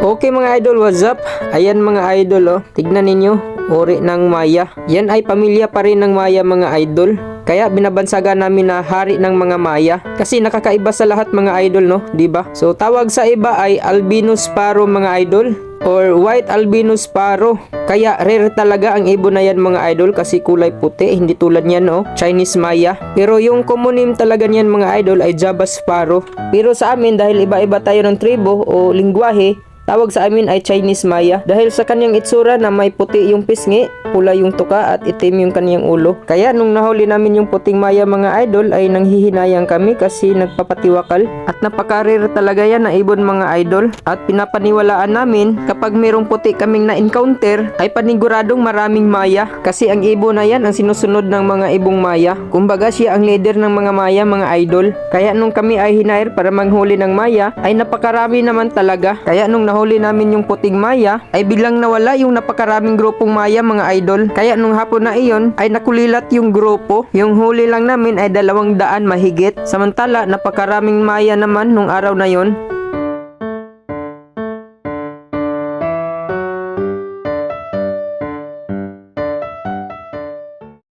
Okay mga idol, what's up? Ayan mga idol, oh. Tignan ninyo, uri ng Maya. Yan ay pamilya pa rin ng Maya mga idol. Kaya binabansagan namin na hari ng mga Maya. Kasi nakakaiba sa lahat mga idol, no? Diba? So tawag sa iba ay albino sparrow mga idol, or white albino sparrow. Kaya rare talaga ang ibon na yan mga idol kasi kulay puti, hindi tulad niyan, oh, Chinese Maya. Pero yung common name talaga niyan mga idol ay Java sparrow. Pero sa amin dahil iba-iba tayo ng tribo o lingwahe, tawag sa amin ay Chinese Maya dahil sa kanyang itsura na may puti yung pisngi, pula yung tuka at itim yung kanyang ulo. Kaya nung nahuli namin yung puting Maya mga idol ay nanghihinayang kami kasi nagpapatiwakal at napaka-rare talaga yan na ibon mga idol. At pinapaniwalaan namin kapag merong puti kaming na-encounter ay paniguradong maraming Maya kasi ang ibon na yan ang sinusunod ng mga ibong Maya. Kumbaga siya ang leader ng mga Maya mga idol. Kaya nung kami ay hinair para manghuli ng Maya ay napakarami naman talaga. Kaya nung nahuli namin yung puting Maya ay biglang nawala yung napakaraming grupong Maya mga idol. Kaya nung hapon na iyon ay nakulilat yung grupo. Yung huli lang namin ay 200 mahigit. Samantala napakaraming Maya naman nung araw na yon.